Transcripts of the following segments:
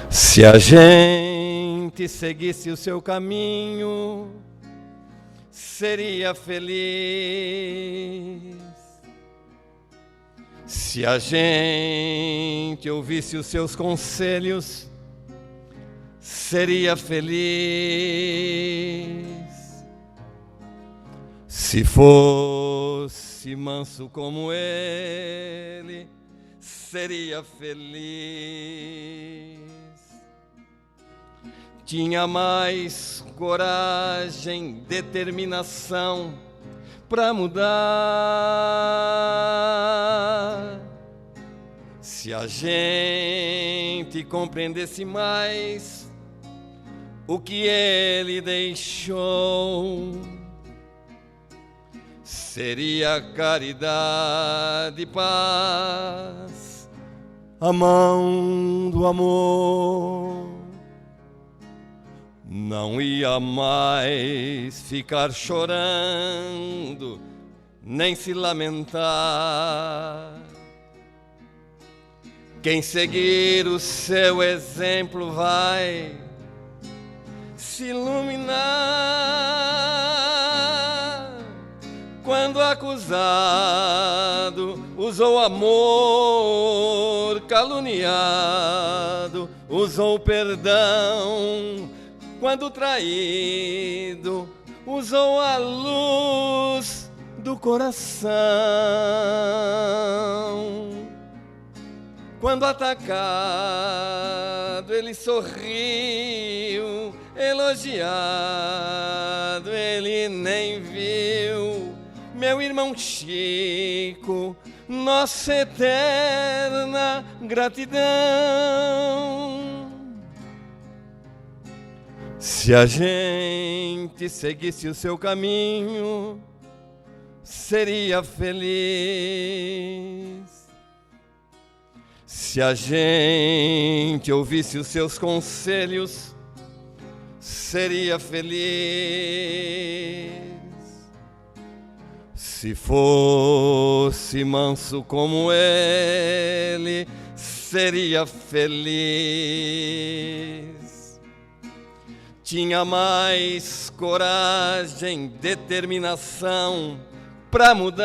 Se a gente seguisse o seu caminho, seria feliz. Se a gente ouvisse os seus conselhos, seria feliz. Se fosse manso como ele, seria feliz. Tinha mais coragem, determinação para mudar. Se a gente compreendesse mais o que ele deixou, seria caridade e paz, a mão do amor. Não ia mais ficar chorando, nem se lamentar. Quem seguir o seu exemplo vai se iluminar. Quando acusado usou amor, caluniado usou perdão. Quando traído, usou a luz do coração. Quando atacado, ele sorriu. Elogiado, ele nem viu. Meu irmão Chico, nossa eterna gratidão. Se a gente seguisse o seu caminho, seria feliz. Se a gente ouvisse os seus conselhos, seria feliz. Se fosse manso como ele, seria feliz. Tinha mais coragem, determinação para mudar.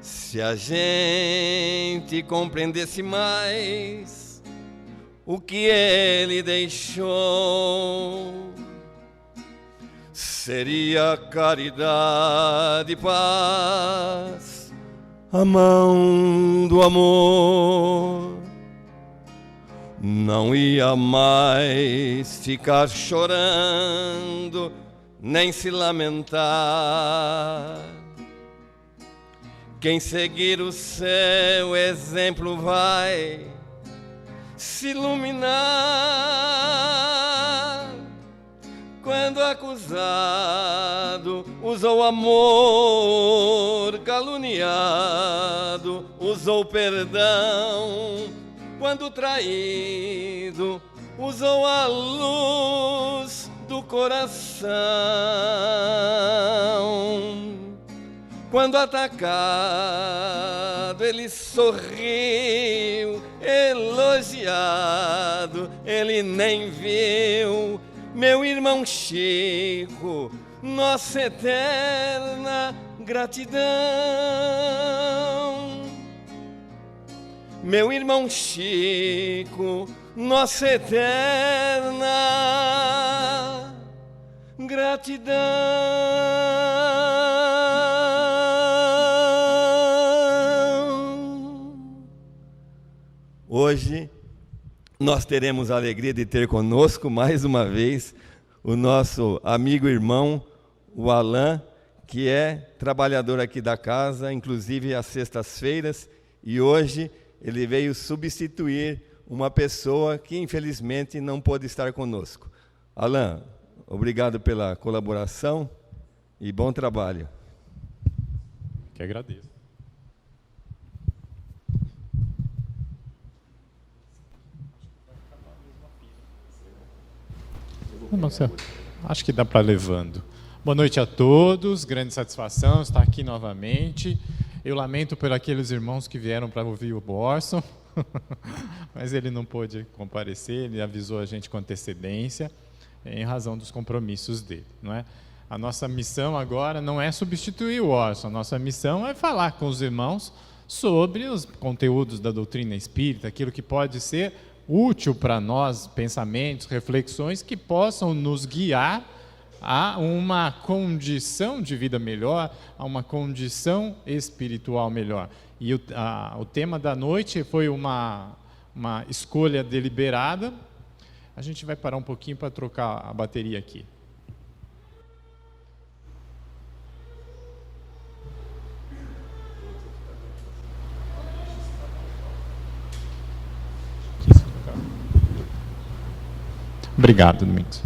Se a gente compreendesse mais o que ele deixou, seria caridade e paz, a mão do amor. Não ia mais ficar chorando, nem se lamentar. Quem seguir o seu exemplo vai se iluminar. Quando acusado, usou amor, caluniado, usou perdão. Quando traído, usou a luz do coração. Quando atacado, ele sorriu. Elogiado, ele nem viu. Meu irmão Chico, nossa eterna gratidão. Meu irmão Chico, nossa eterna gratidão. Hoje nós teremos a alegria de ter conosco mais uma vez o nosso amigo e irmão, o Alain, que é trabalhador aqui da casa, inclusive às sextas-feiras, e hoje ele veio substituir uma pessoa que, infelizmente, não pôde estar conosco. Alain, obrigado pela colaboração e bom trabalho. Que agradeço. Marcelo, acho que dá para levando. Boa noite a todos, grande satisfação estar aqui novamente. Eu lamento por aqueles irmãos que vieram para ouvir o Borson, mas ele não pôde comparecer, ele avisou a gente com antecedência, em razão dos compromissos dele, não é? A nossa missão agora não é substituir o Orson, a nossa missão é falar com os irmãos sobre os conteúdos da doutrina espírita, aquilo que pode ser útil para nós, pensamentos, reflexões que possam nos guiar a uma condição de vida melhor, a uma condição espiritual melhor. E o tema da noite foi uma escolha deliberada. A gente vai parar um pouquinho para trocar a bateria aqui. Obrigado, Domingos.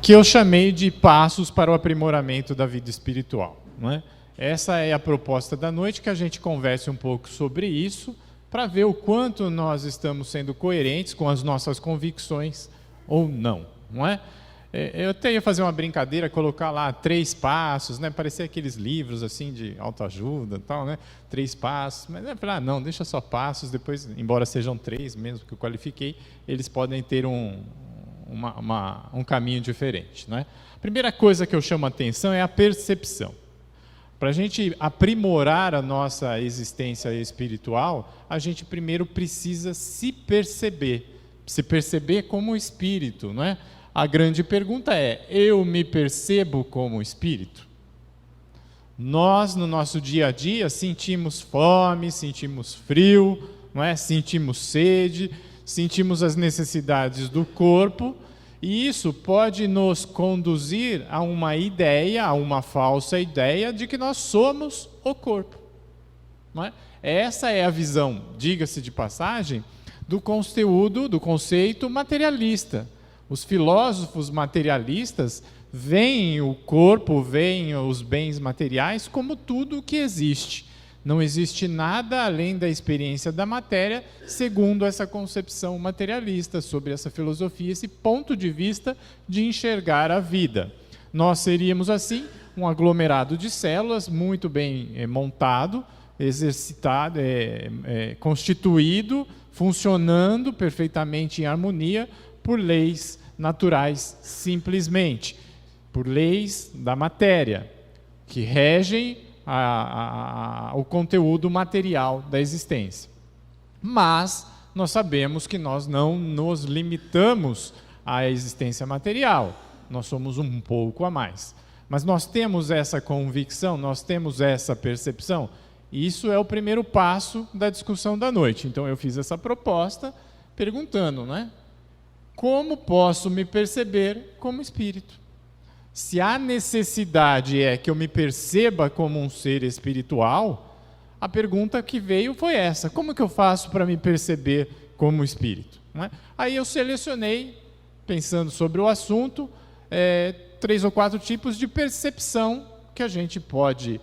Que eu chamei de passos para o aprimoramento da vida espiritual, não é? Essa é a proposta da noite, que a gente converse um pouco sobre isso, para ver o quanto nós estamos sendo coerentes com as nossas convicções ou não, não é? Eu até ia fazer uma brincadeira, colocar lá 3 passos, né? Parecia aqueles livros assim de autoajuda e tal, né? 3 passos, mas eu falei, não, deixa só passos, depois, embora sejam 3 mesmo que eu qualifiquei, eles podem ter um caminho diferente, não é? A primeira coisa que eu chamo a atenção é a percepção. Para a gente aprimorar a nossa existência espiritual, a gente primeiro precisa se perceber como espírito, não é? A grande pergunta é, eu me percebo como espírito? Nós, no nosso dia a dia, sentimos fome, sentimos frio, não é? Sentimos sede, sentimos as necessidades do corpo, e isso pode nos conduzir a uma ideia, a uma falsa ideia de que nós somos o corpo, não é? Essa é a visão, diga-se de passagem, do conteúdo, do conceito materialista. Os filósofos materialistas veem o corpo, veem os bens materiais como tudo o que existe. Não existe nada além da experiência da matéria, segundo essa concepção materialista, sobre essa filosofia, esse ponto de vista de enxergar a vida. Nós seríamos, assim, um aglomerado de células muito bem montado, exercitado, constituído, funcionando perfeitamente em harmonia por leis naturais, simplesmente, por leis da matéria, que regem o conteúdo material da existência. Mas nós sabemos que nós não nos limitamos à existência material, nós somos um pouco a mais. Mas nós temos essa convicção, nós temos essa percepção, e isso é o primeiro passo da discussão da noite. Então eu fiz essa proposta perguntando, né? Como posso me perceber como espírito? Se a necessidade é que eu me perceba como um ser espiritual, a pergunta que veio foi essa: como que eu faço para me perceber como espírito? Não é? Aí eu selecionei, pensando sobre o assunto, 3 ou 4 tipos de percepção que a gente pode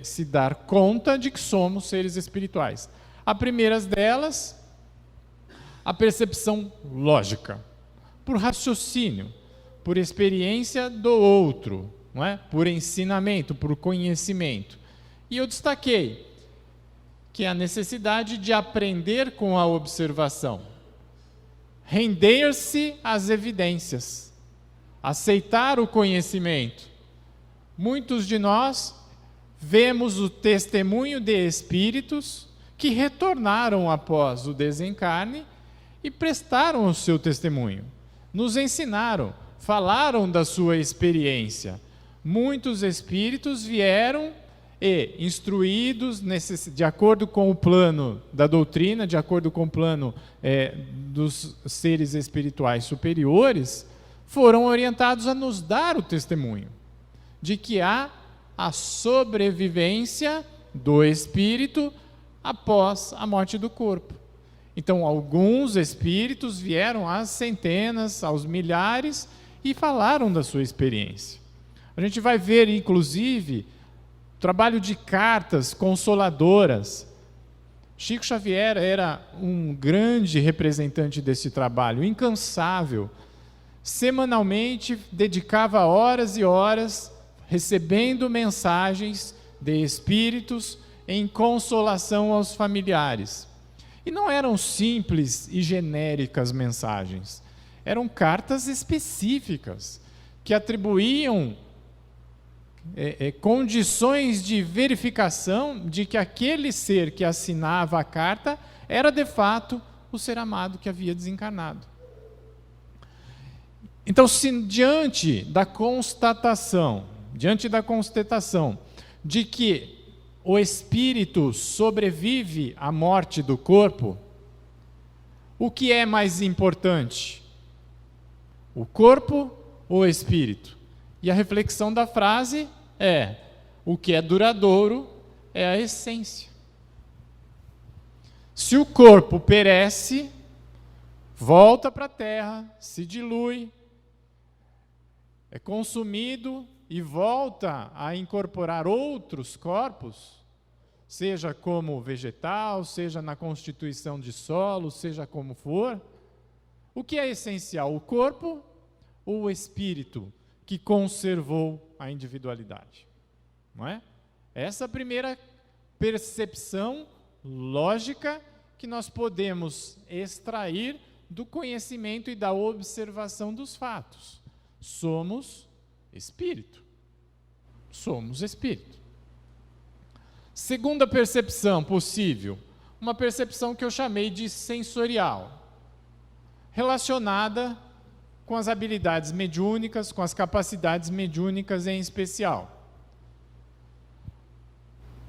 se dar conta de que somos seres espirituais. A primeira delas, a percepção lógica, por raciocínio, por experiência do outro, não é? Por ensinamento, por conhecimento. E eu destaquei que é a necessidade de aprender com a observação, render-se às evidências, aceitar o conhecimento. Muitos de nós vemos o testemunho de espíritos que retornaram após o desencarne e prestaram o seu testemunho, nos ensinaram, falaram da sua experiência. Muitos espíritos vieram e, instruídos de acordo com o plano da doutrina, de acordo com o plano dos seres espirituais superiores, foram orientados a nos dar o testemunho de que há a sobrevivência do espírito após a morte do corpo. Então, alguns espíritos vieram às centenas, aos milhares, e falaram da sua experiência. A gente vai ver, inclusive, trabalho de cartas consoladoras, Chico Xavier era um grande representante desse trabalho, incansável. Semanalmente dedicava horas e horas recebendo mensagens de espíritos em consolação aos familiares. E não eram simples e genéricas mensagens, eram cartas específicas que atribuíam condições de verificação de que aquele ser que assinava a carta era de fato o ser amado que havia desencarnado. Então, se diante da constatação de que o espírito sobrevive à morte do corpo, o que é mais importante? O corpo ou o espírito? E a reflexão da frase é: o que é duradouro é a essência. Se o corpo perece, volta para a terra, se dilui, é consumido e volta a incorporar outros corpos, seja como vegetal, seja na constituição de solo, seja como for, o que é essencial, o corpo ou o espírito que conservou a individualidade? Não é? Essa é a primeira percepção lógica que nós podemos extrair do conhecimento e da observação dos fatos. Somos espírito. Somos espírito. Segunda percepção possível, uma percepção que eu chamei de sensorial, relacionada com as habilidades mediúnicas, com as capacidades mediúnicas em especial.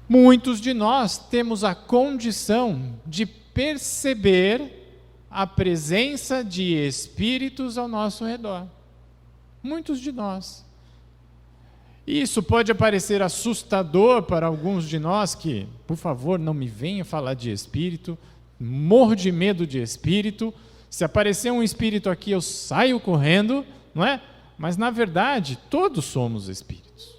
Muitos de nós temos a condição de perceber a presença de espíritos ao nosso redor. Muitos de nós. Isso pode parecer assustador para alguns de nós que, por favor, não me venha falar de espírito, morro de medo de espírito, se aparecer um espírito aqui eu saio correndo, não é? Mas na verdade, todos somos espíritos.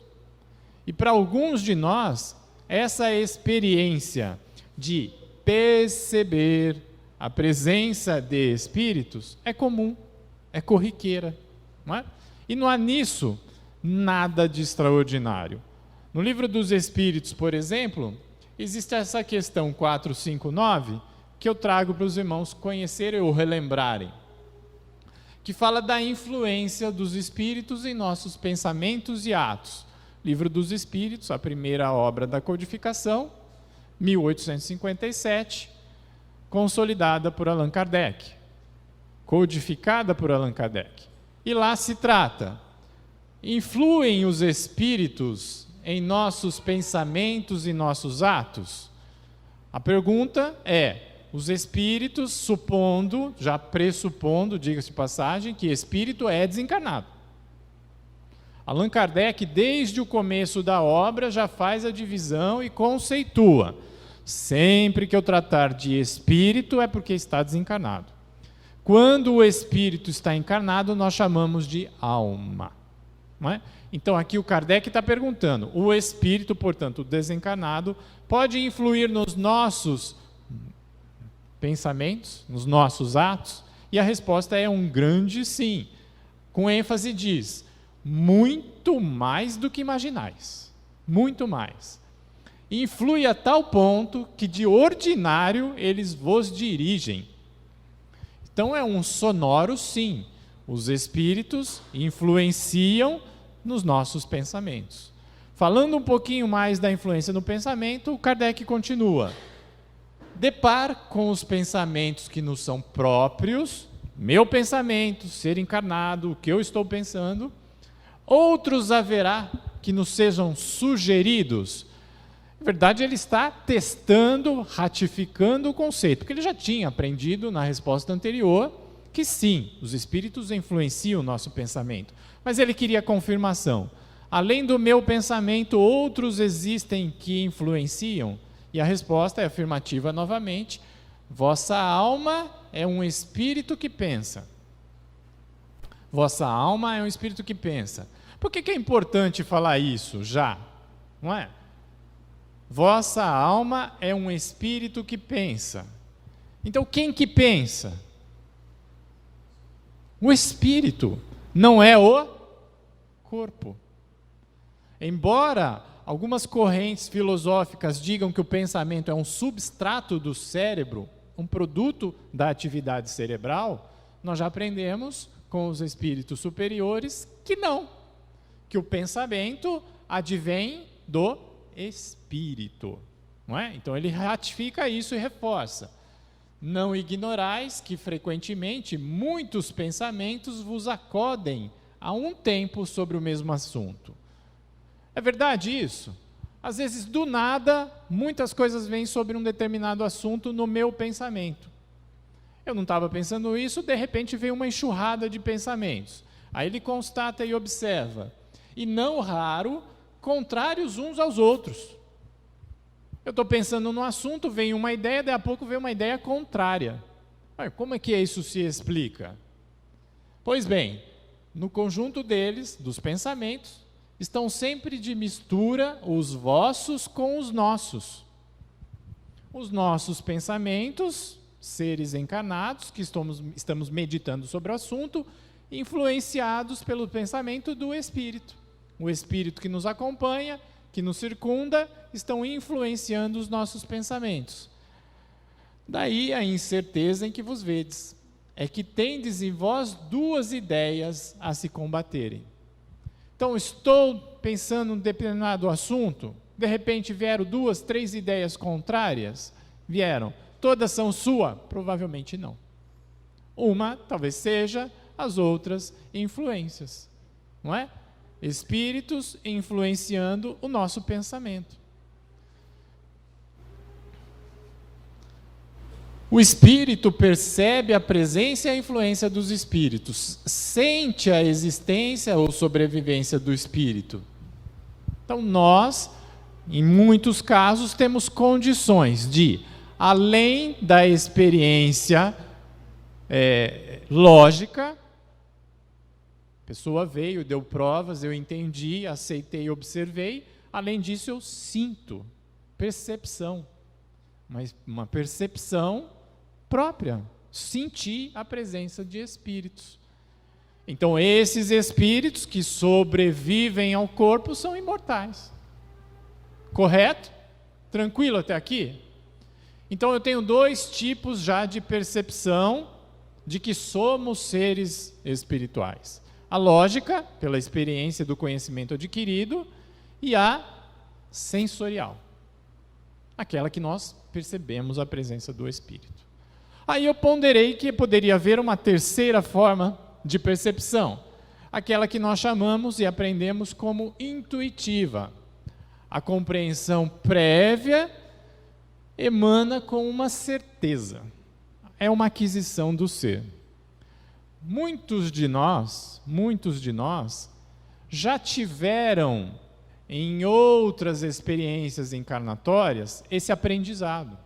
E para alguns de nós, essa experiência de perceber a presença de espíritos é comum, é corriqueira, não é? E não há nisso nada de extraordinário. No Livro dos Espíritos, por exemplo, existe essa questão 459, que eu trago para os irmãos conhecerem ou relembrarem, que fala da influência dos espíritos em nossos pensamentos e atos. Livro dos Espíritos, a primeira obra da codificação, 1857, consolidada por Allan Kardec, codificada por Allan Kardec. E lá se trata: influem os espíritos em nossos pensamentos e nossos atos? A pergunta é: os espíritos, supondo, já pressupondo, diga-se de passagem, que espírito é desencarnado. Allan Kardec, desde o começo da obra, já faz a divisão e conceitua: sempre que eu tratar de espírito é porque está desencarnado. Quando o espírito está encarnado, nós chamamos de alma. Não é? Então aqui o Kardec está perguntando: o espírito, portanto, desencarnado, pode influir nos nossos pensamentos, nos nossos atos? E a resposta é um grande sim. Com ênfase diz: muito mais do que imaginais. Muito mais. Influi a tal ponto que de ordinário eles vos dirigem. Então é um sonoro sim. Os espíritos influenciam nos nossos pensamentos. Falando um pouquinho mais da influência no pensamento, o Kardec continua: de par com os pensamentos que nos são próprios, meu pensamento, ser encarnado, o que eu estou pensando, outros haverá que nos sejam sugeridos. Na verdade, ele está testando, ratificando o conceito, porque ele já tinha aprendido na resposta anterior que sim, os espíritos influenciam o nosso pensamento. Mas ele queria confirmação. Além do meu pensamento, outros existem que influenciam? E a resposta é afirmativa novamente: vossa alma é um espírito que pensa. Vossa alma é um espírito que pensa. Por que é importante falar isso já? Não é? vossa alma é um espírito que pensa. Então, quem que pensa? O espírito, não é o corpo. Embora algumas correntes filosóficas digam que o pensamento é um substrato do cérebro, um produto da atividade cerebral, nós já aprendemos com os espíritos superiores que não, que o pensamento advém do espírito, não é? Então ele ratifica isso e reforça: não ignorais que frequentemente muitos pensamentos vos acodem a um tempo sobre o mesmo assunto. É verdade isso? Às vezes, do nada, muitas coisas vêm sobre um determinado assunto no meu pensamento. Eu não estava pensando isso, de repente veio uma enxurrada de pensamentos. Aí ele constata e observa. E não raro, contrários uns aos outros. Eu estou pensando no assunto, vem uma ideia, daí a pouco vem uma ideia contrária. Como é que isso se explica? Pois bem, no conjunto deles, dos pensamentos, estão sempre de mistura os vossos com os nossos. Os nossos pensamentos, seres encarnados, que estamos meditando sobre o assunto, influenciados pelo pensamento do Espírito. O Espírito que nos acompanha, que nos circunda, estão influenciando os nossos pensamentos. Daí a incerteza em que vos vedes, é que tendes em vós duas ideias a se combaterem. Então, estou pensando em um determinado assunto, de repente vieram 2, 3 ideias contrárias, vieram, todas são sua? Provavelmente não. Uma talvez seja, as outras influências, não é? Espíritos influenciando o nosso pensamento. O espírito percebe a presença e a influência dos espíritos, sente a existência ou sobrevivência do espírito. Então nós, em muitos casos, temos condições de, além da experiência lógica, a pessoa veio, deu provas, eu entendi, aceitei, observei, além disso eu sinto, percepção, mas uma percepção própria, sentir a presença de espíritos. Então, esses espíritos que sobrevivem ao corpo são imortais. Correto? Tranquilo até aqui? Então, eu tenho 2 tipos já de percepção de que somos seres espirituais. A lógica, pela experiência do conhecimento adquirido, e a sensorial, aquela que nós percebemos a presença do espírito. Aí eu ponderei que poderia haver uma terceira forma de percepção, aquela que nós chamamos e aprendemos como intuitiva. A compreensão prévia emana com uma certeza, é uma aquisição do ser. Muitos de nós já tiveram em outras experiências encarnatórias esse aprendizado.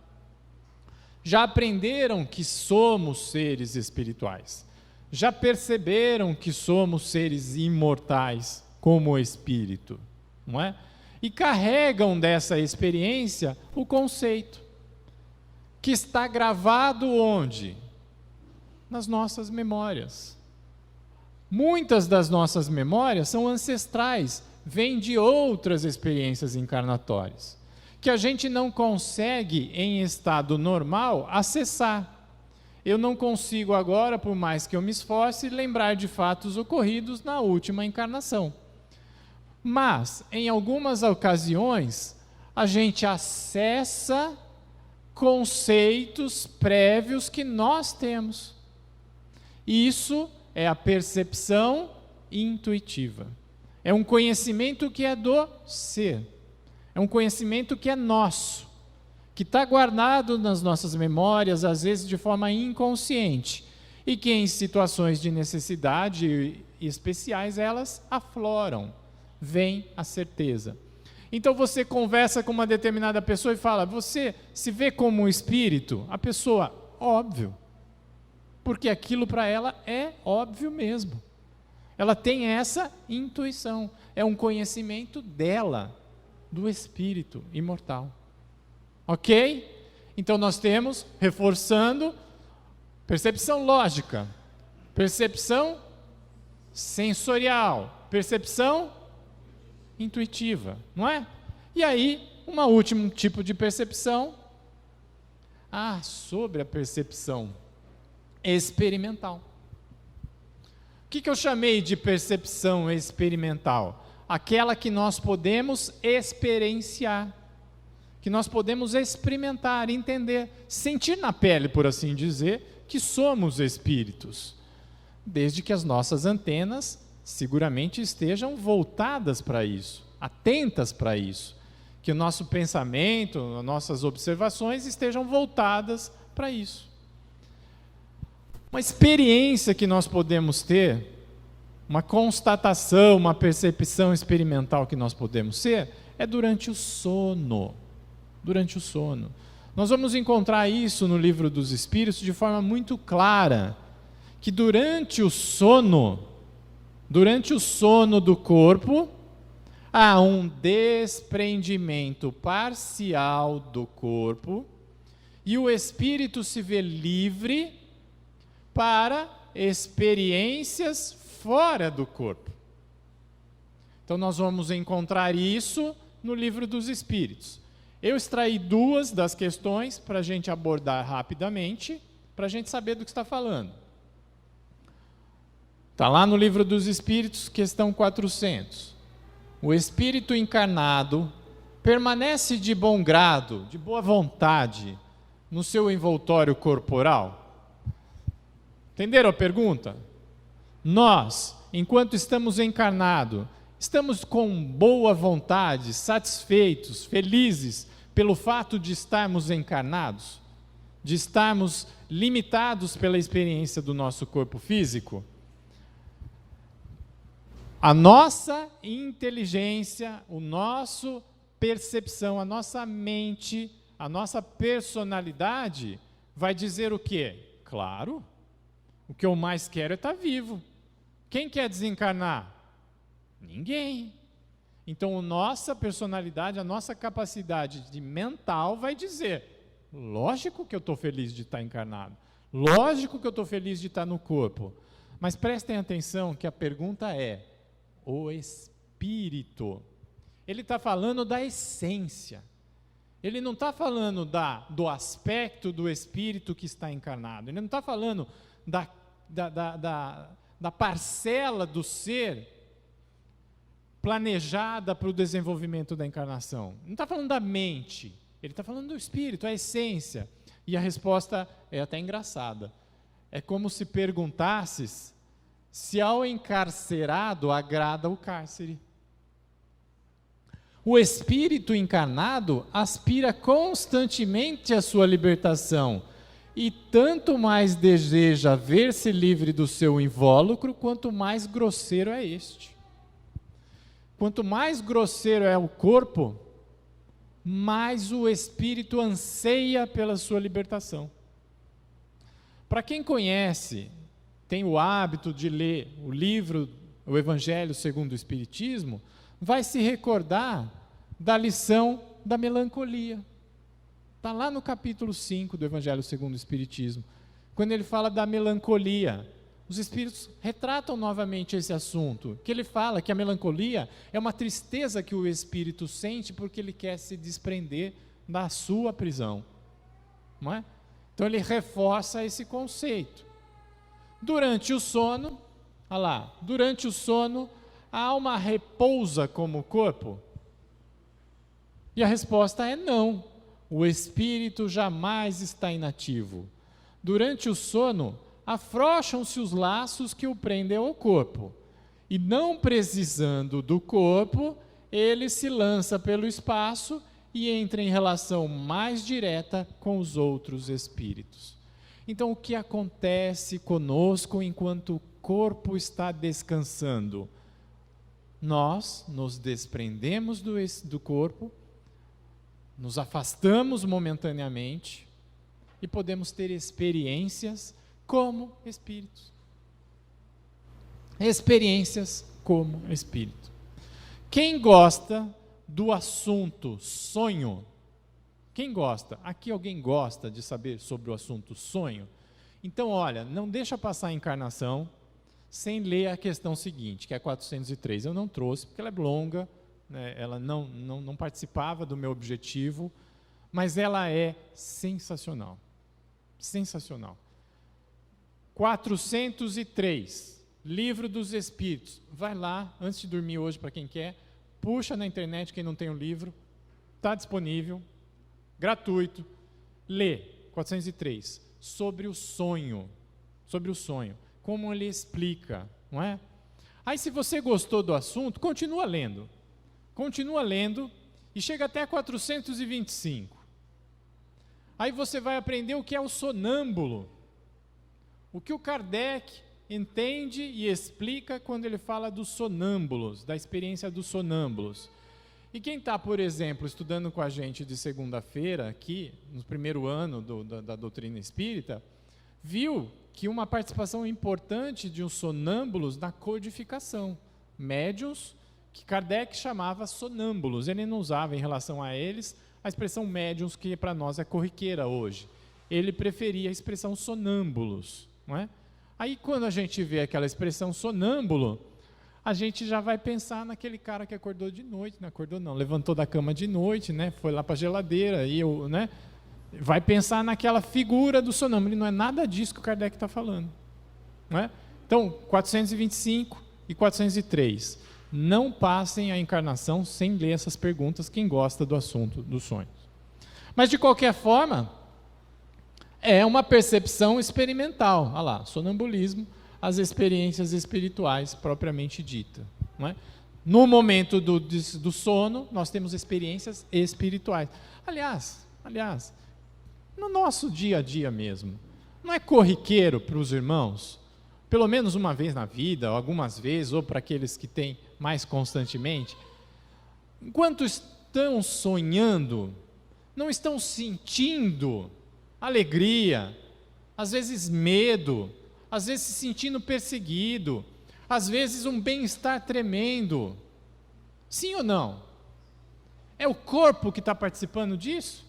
Já aprenderam que somos seres espirituais. Já perceberam que somos seres imortais, como o espírito, não é? E carregam dessa experiência o conceito, que está gravado onde? Nas nossas memórias. Muitas das nossas memórias são ancestrais, vêm de outras experiências encarnatórias, que a gente não consegue, em estado normal, acessar. Eu não consigo agora, por mais que eu me esforce, lembrar de fatos ocorridos na última encarnação. Mas, em algumas ocasiões, a gente acessa conceitos prévios que nós temos. Isso é a percepção intuitiva. É um conhecimento que é do ser. É um conhecimento que é nosso, que está guardado nas nossas memórias, às vezes de forma inconsciente, e que em situações de necessidade especiais elas afloram, vem a certeza. Então você conversa com uma determinada pessoa e fala, você se vê como um espírito? A pessoa, óbvio, porque aquilo para ela é óbvio mesmo. Ela tem essa intuição, é um conhecimento dela, do espírito imortal. Ok? Então nós temos, reforçando, percepção lógica, percepção sensorial, percepção intuitiva, não é? E aí, um último tipo de percepção, sobre a percepção experimental. O que eu chamei de percepção experimental? Aquela que nós podemos experienciar, que nós podemos experimentar, entender, sentir na pele, por assim dizer, que somos espíritos, desde que as nossas antenas seguramente estejam voltadas para isso, atentas para isso, que o nosso pensamento, as nossas observações estejam voltadas para isso. Uma experiência que nós podemos ter, uma constatação, uma percepção experimental que nós podemos ser, é durante o sono. Durante o sono. Nós vamos encontrar isso no Livro dos Espíritos de forma muito clara, que durante o sono do corpo, há um desprendimento parcial do corpo e o espírito se vê livre para experiências fora do corpo. Então nós vamos encontrar isso no Livro dos Espíritos. Eu extraí 2 das questões para a gente abordar rapidamente, para a gente saber do que está falando. Está lá no Livro dos Espíritos, questão 400. O espírito encarnado permanece de bom grado, de boa vontade, no seu envoltório corporal? Entenderam a pergunta? Nós, enquanto estamos encarnados, estamos com boa vontade, satisfeitos, felizes pelo fato de estarmos encarnados? De estarmos limitados pela experiência do nosso corpo físico? A nossa inteligência, a nossa percepção, a nossa mente, a nossa personalidade vai dizer o quê? Claro, o que eu mais quero é estar vivo. Quem quer desencarnar? Ninguém. Então, a nossa personalidade, a nossa capacidade de mental vai dizer, lógico que eu estou feliz de estar encarnado, lógico que eu estou feliz de estar no corpo. Mas prestem atenção que a pergunta é, o espírito, ele está falando da essência, ele não está falando do aspecto do espírito que está encarnado, ele não está falando da parcela do ser planejada para o desenvolvimento da encarnação, não está falando da mente, ele está falando do espírito, a essência. E a resposta é até engraçada, é como se perguntasses se ao encarcerado agrada o cárcere. O espírito encarnado aspira constantemente à sua libertação e tanto mais deseja ver-se livre do seu invólucro, quanto mais grosseiro é este. Quanto mais grosseiro é o corpo, mais o espírito anseia pela sua libertação. Para quem conhece, tem o hábito de ler o livro, o Evangelho segundo o Espiritismo, vai se recordar da lição da melancolia. Está lá no capítulo 5 do Evangelho segundo o Espiritismo, quando ele fala da melancolia. Os Espíritos retratam novamente esse assunto, que ele fala que a melancolia é uma tristeza que o Espírito sente porque ele quer se desprender da sua prisão. Não é? Então ele reforça esse conceito. Durante o sono, olha lá, durante o sono, a alma repousa como o corpo? E a resposta é não. O espírito jamais está inativo. Durante o sono, afrouxam-se os laços que o prendem ao corpo. E não precisando do corpo, ele se lança pelo espaço e entra em relação mais direta com os outros espíritos. Então, o que acontece conosco enquanto o corpo está descansando? Nós nos desprendemos do corpo, nos afastamos momentaneamente e podemos ter experiências como espíritos. Experiências como espírito. Quem gosta do assunto sonho, Quem gosta? Aqui alguém gosta de saber sobre o assunto sonho? Então, olha, não deixa passar a encarnação sem ler a questão seguinte, que é 403. Eu não trouxe, porque ela é longa, né, ela não participava do meu objetivo, mas ela é sensacional. Sensacional. 403, Livro dos Espíritos. Vai lá, antes de dormir hoje, para quem quer, puxa na internet, quem não tem o livro, está disponível, gratuito, lê, 403, sobre o sonho, como ele explica, não é? Aí, se você gostou do assunto, continua lendo, e chega até 425. Aí você vai aprender o que é o sonâmbulo, o que o Kardec entende e explica quando ele fala dos sonâmbulos, da experiência dos sonâmbulos. E quem está, por exemplo, estudando com a gente de segunda-feira, aqui, no primeiro ano da doutrina espírita, viu que uma participação importante de uns sonâmbulos na codificação, médiuns, que Kardec chamava sonâmbulos. Ele não usava em relação a eles a expressão médiuns, que para nós é corriqueira hoje. Ele preferia a expressão sonâmbulos, não é? Aí, quando a gente vê aquela expressão sonâmbulo, a gente já vai pensar naquele cara que acordou de noite, não acordou não, levantou da cama de noite, né, foi lá para a geladeira, né, vai pensar naquela figura do sonâmbulo, e não é nada disso que o Kardec está falando. Não é? Então, 425 e 403, não passem a encarnação sem ler essas perguntas, quem gosta do assunto dos sonhos. Mas, de qualquer forma, é uma percepção experimental. Olha lá, sonambulismo, as experiências espirituais propriamente dita. Não é? No momento do sono, nós temos experiências espirituais. Aliás, no nosso dia a dia mesmo, não é corriqueiro para os irmãos, pelo menos uma vez na vida, ou algumas vezes, ou para aqueles que têm mais constantemente, enquanto estão sonhando, não estão sentindo alegria, às vezes medo, às vezes se sentindo perseguido, às vezes um bem-estar tremendo. Sim ou não? É o corpo que está participando disso?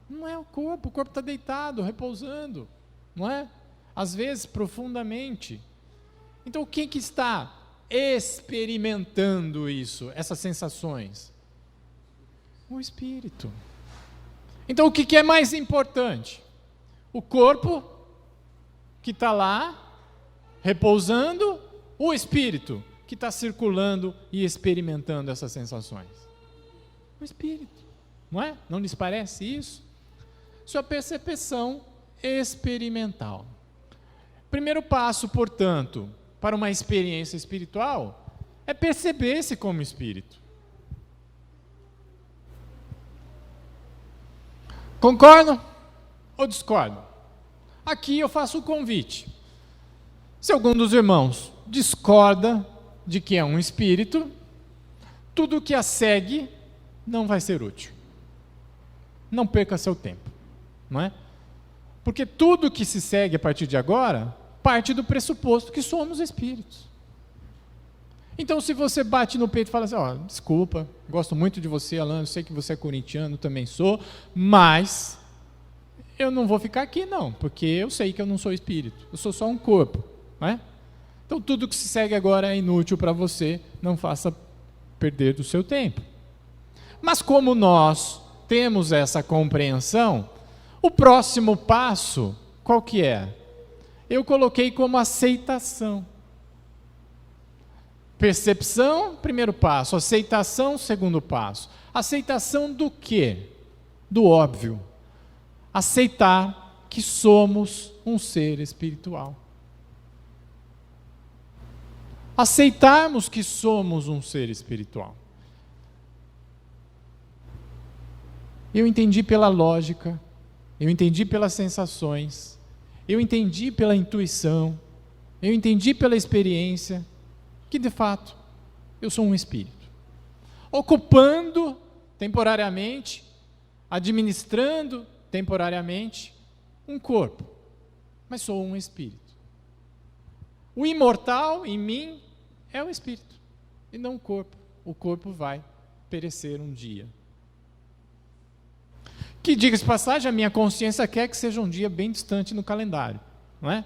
Não é o corpo está deitado, repousando, não é? Às vezes profundamente. Então quem que está experimentando isso, essas sensações? O espírito. Então o que é mais importante? O corpo que está lá, repousando, o espírito que está circulando e experimentando essas sensações? O espírito, não é? Não lhes parece isso? Sua percepção experimental. Primeiro passo, portanto, para uma experiência espiritual, é perceber-se como espírito. Concordam ou discordam? Aqui eu faço o convite. Se algum dos irmãos discorda de que é um espírito, tudo que a segue não vai ser útil. Não perca seu tempo, não é? Porque tudo que se segue a partir de agora parte do pressuposto que somos espíritos. Então, se você bate no peito e fala assim, desculpa, gosto muito de você, Alan, eu sei que você é corintiano, também sou, mas eu não vou ficar aqui não, porque eu sei que eu não sou espírito, eu sou só um corpo, não é? Então, tudo que se segue agora é inútil para você, não faça perder do seu tempo. Mas como nós temos essa compreensão, o próximo passo, qual que é? Eu coloquei como aceitação. Percepção, primeiro passo. Aceitação, segundo passo. Aceitação do quê? Do óbvio. Aceitar que somos um ser espiritual. Aceitarmos que somos um ser espiritual. Eu entendi pela lógica, eu entendi pelas sensações, eu entendi pela intuição, eu entendi pela experiência, que de fato eu sou um espírito, ocupando temporariamente, administrando temporariamente um corpo, mas sou um espírito. O imortal em mim é o espírito e não o corpo. O corpo vai perecer um dia. Que, diga-se de passagem, a minha consciência quer que seja um dia bem distante no calendário, não é?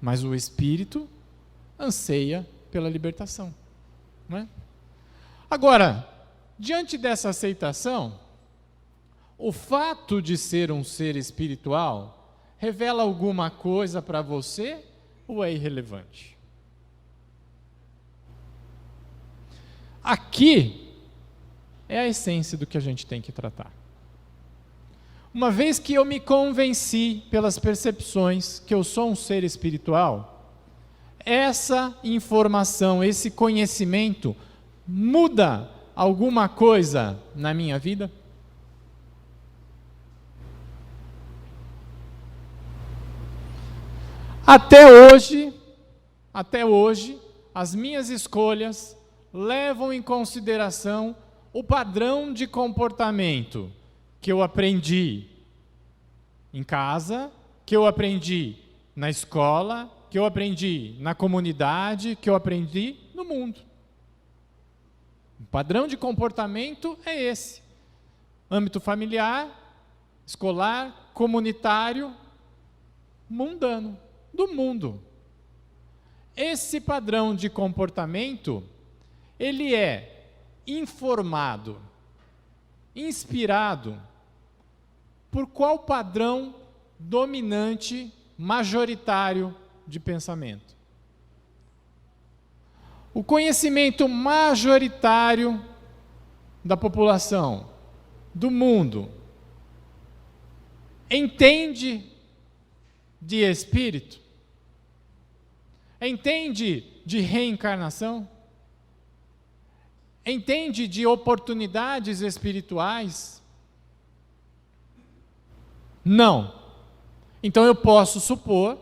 Mas o espírito anseia pela libertação, não é? Agora, diante dessa aceitação, o fato de ser um ser espiritual revela alguma coisa para você ou é irrelevante? Aqui é a essência do que a gente tem que tratar. Uma vez que eu me convenci pelas percepções que eu sou um ser espiritual, essa informação, esse conhecimento muda alguma coisa na minha vida? Até hoje, as minhas escolhas levam em consideração o padrão de comportamento que eu aprendi em casa, que eu aprendi na escola, que eu aprendi na comunidade, que eu aprendi no mundo. O padrão de comportamento é esse. Âmbito familiar, escolar, comunitário, mundano, do mundo. Esse padrão de comportamento, ele é informado, inspirado por qual padrão dominante, majoritário de pensamento? O conhecimento majoritário da população, do mundo, entende de espírito? Entende de reencarnação? Entende de oportunidades espirituais? Não. Então eu posso supor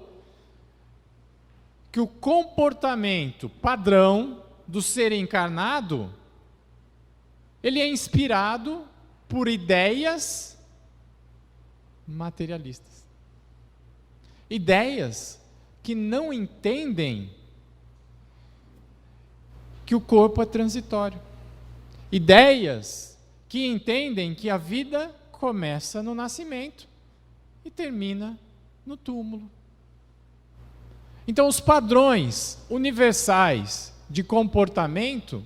que o comportamento padrão do ser encarnado, ele é inspirado por ideias materialistas. Ideias que não entendem que o corpo é transitório. Ideias que entendem que a vida começa no nascimento e termina no túmulo. Então, os padrões universais de comportamento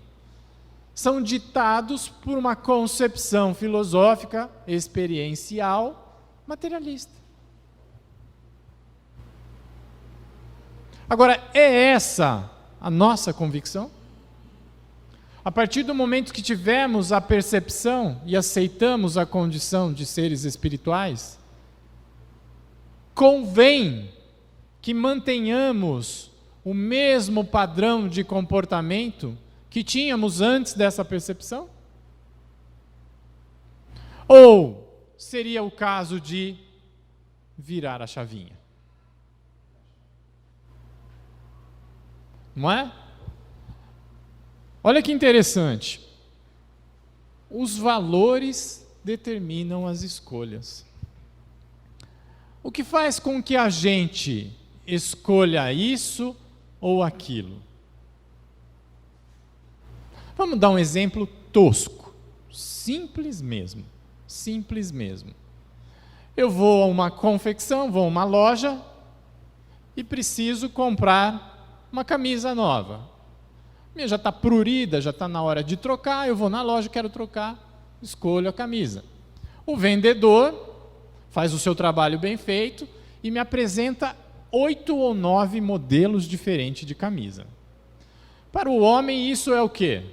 são ditados por uma concepção filosófica, experiencial, materialista. Agora, é essa a nossa convicção? A partir do momento que tivemos a percepção e aceitamos a condição de seres espirituais, convém que mantenhamos o mesmo padrão de comportamento que tínhamos antes dessa percepção? Ou seria o caso de virar a chavinha? Não é? Olha que interessante. Os valores determinam as escolhas. O que faz com que a gente escolha isso ou aquilo? Vamos dar um exemplo tosco, simples mesmo, simples mesmo. Eu vou a uma confecção, vou a uma loja e preciso comprar uma camisa nova. Minha já está prurida, já está na hora de trocar, eu vou na loja, quero trocar, escolho a camisa. O vendedor faz o seu trabalho bem feito e me apresenta 8 ou 9 modelos diferentes de camisa. Para o homem isso é o quê?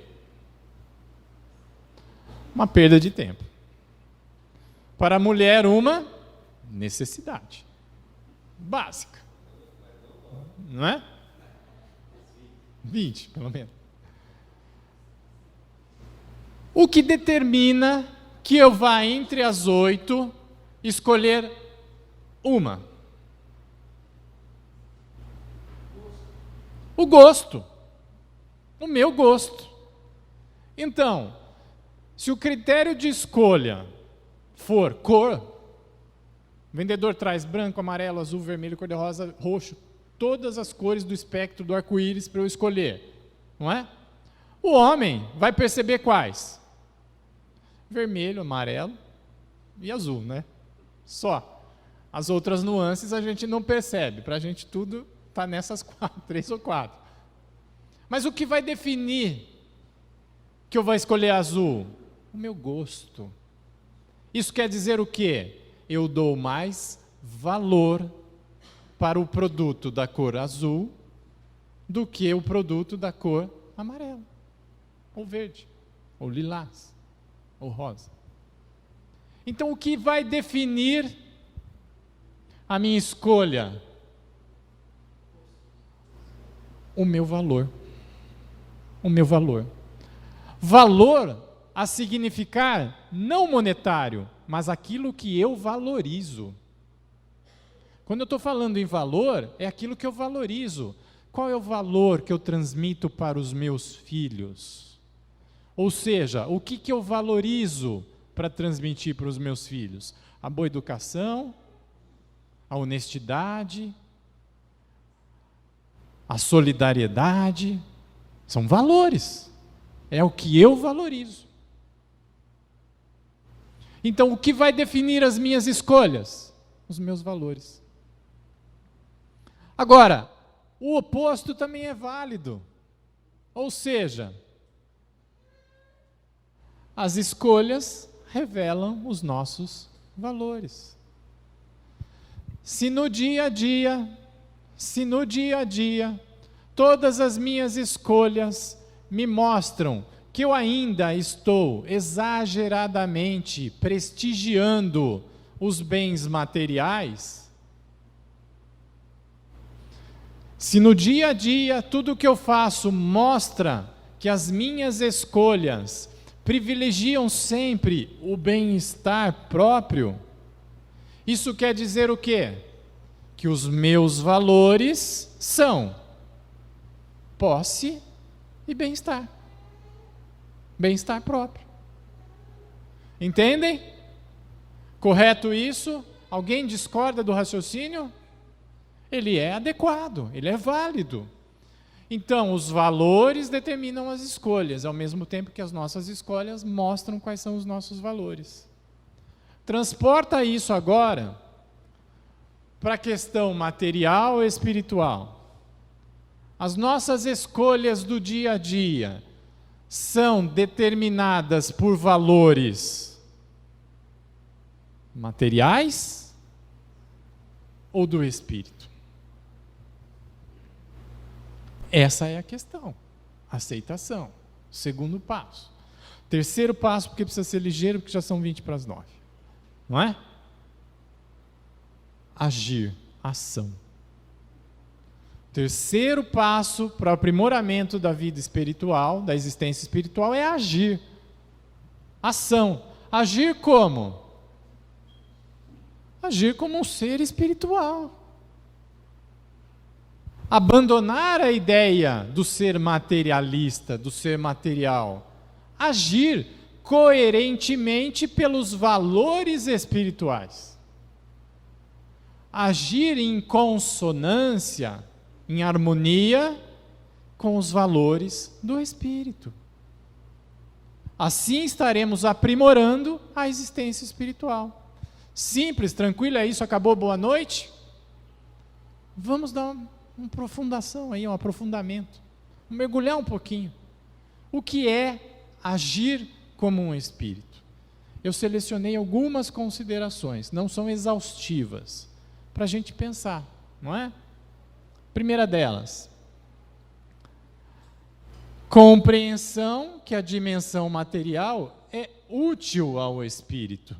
Uma perda de tempo. Para a mulher, uma necessidade básica. Não é? 20, pelo menos. O que determina que eu vá entre as 8 escolher uma? O gosto. O meu gosto. Então, se o critério de escolha for cor, o vendedor traz branco, amarelo, azul, vermelho, cor-de-rosa, roxo, todas as cores do espectro do arco-íris para eu escolher, não é? O homem vai perceber quais? Vermelho, amarelo, e azul, né? Só. As outras nuances a gente não percebe. Para a gente tudo está nessas 3 ou 4. Mas o que vai definir que eu vou escolher azul? O meu gosto. Isso quer dizer o quê? Eu dou mais valor para o produto da cor azul do que o produto da cor amarela, ou verde, ou lilás, ou rosa. Então, o que vai definir a minha escolha? O meu valor. O meu valor. Valor a significar não monetário, mas aquilo que eu valorizo. Quando eu estou falando em valor, é aquilo que eu valorizo. Qual é o valor que eu transmito para os meus filhos? Ou seja, o que eu valorizo para transmitir para os meus filhos? A boa educação, a honestidade, a solidariedade, são valores. É o que eu valorizo. Então, o que vai definir as minhas escolhas? Os meus valores. Agora, o oposto também é válido. Ou seja, as escolhas revelam os nossos valores. Se no dia a dia, todas as minhas escolhas me mostram que eu ainda estou exageradamente prestigiando os bens materiais, se no dia a dia tudo que eu faço mostra que as minhas escolhas privilegiam sempre o bem-estar próprio, isso quer dizer o quê? Que os meus valores são posse e bem-estar. Bem-estar próprio. Entendem? Correto isso? Alguém discorda do raciocínio? Ele é adequado, ele é válido. Então, os valores determinam as escolhas, ao mesmo tempo que as nossas escolhas mostram quais são os nossos valores. Transporta isso agora para a questão material e espiritual. As nossas escolhas do dia a dia são determinadas por valores materiais ou do espírito? Essa é a questão. Aceitação. Segundo passo. Terceiro passo, porque precisa ser ligeiro, porque já são 8:50. Não é? Agir. Ação. Terceiro passo para o aprimoramento da vida espiritual, da existência espiritual, é agir. Ação. Agir como? Agir como um ser espiritual. Abandonar a ideia do ser materialista, do ser material. Agir coerentemente pelos valores espirituais. Agir em consonância, em harmonia com os valores do espírito. Assim estaremos aprimorando a existência espiritual. Simples, tranquilo, é isso, acabou, boa noite? Vamos dar uma aprofundação aí, um aprofundamento. Mergulhar um pouquinho. O que é agir como um espírito? Eu selecionei algumas considerações, não são exaustivas, para a gente pensar, não é? Primeira delas, compreensão que a dimensão material é útil ao espírito.